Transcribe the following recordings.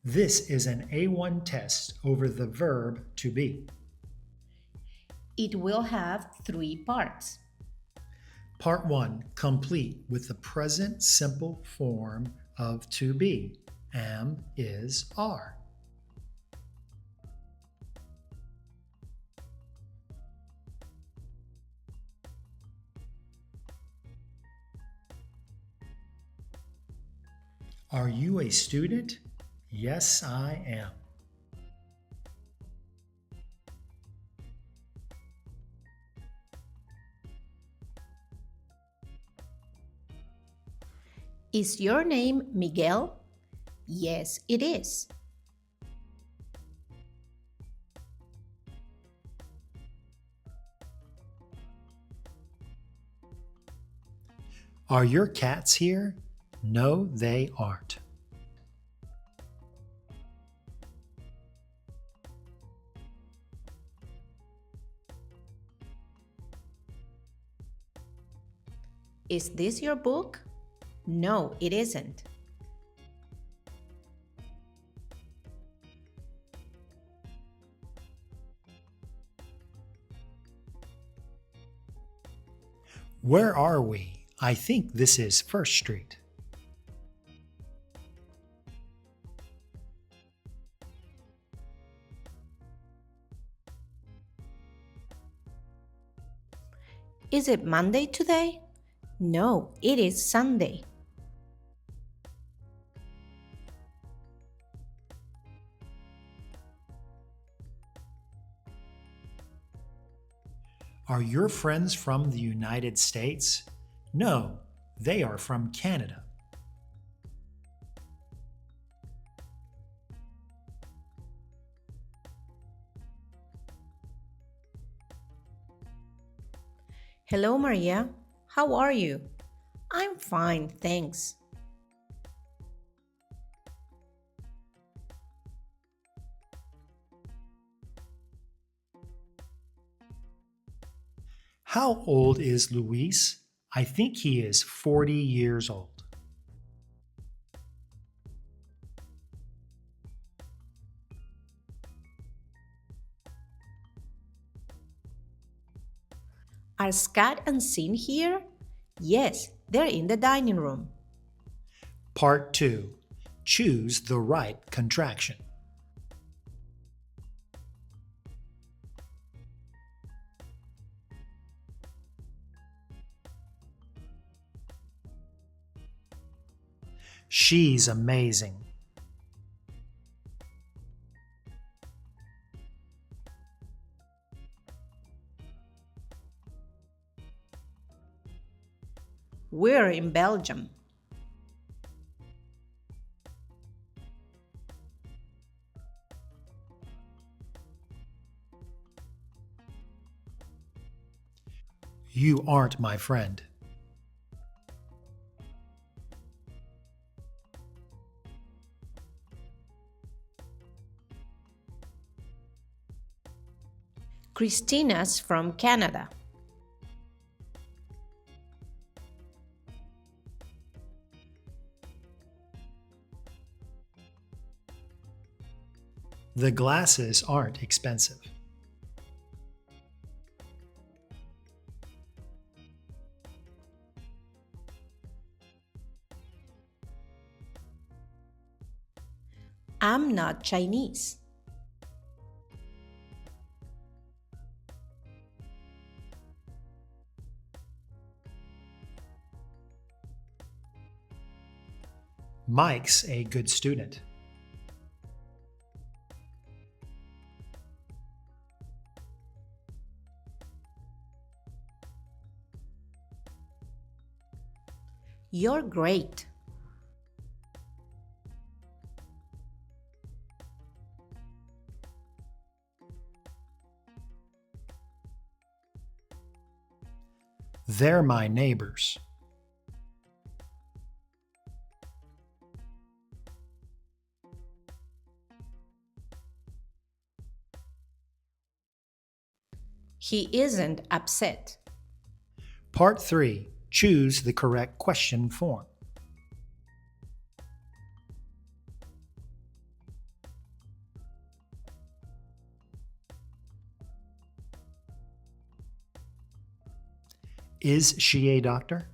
This is an A1 test over the verb to be. It will have 3 parts. Part 1, complete with the present simple form of to be. Am, is, are. Are you a student? Yes, I am. Is your name Miguel? Yes, it is. Are your cats here? No, they aren't. Is this your book? No, it isn't. Where are we? I think this is First Street. Is it Monday today? No, it is Sunday. Are your friends from the United States? No, they are from Canada. Hello, Maria. How are you? I'm fine, thanks. How old is Luis? I think he is 40 years old. Are Scott and Sin here? Yes, they're in the dining room. Part 2. Choose the right contraction. She's amazing. We're in Belgium. You aren't my friend. Christina's from Canada. The glasses aren't expensive. I'm not Chinese. Mike's a good student. You're great. They're my neighbors. He isn't upset. Part 3. Choose the correct question form. Is she a doctor?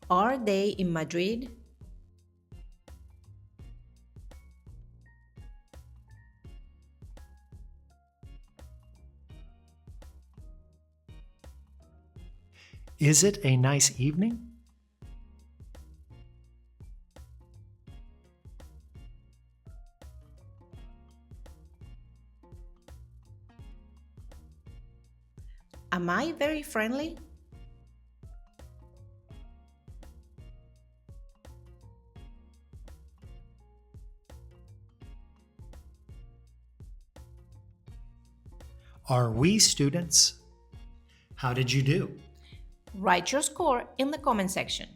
Are they in Madrid? Is it a nice evening? Am I very friendly? Are we students? How did you do? Write your score in the comment section.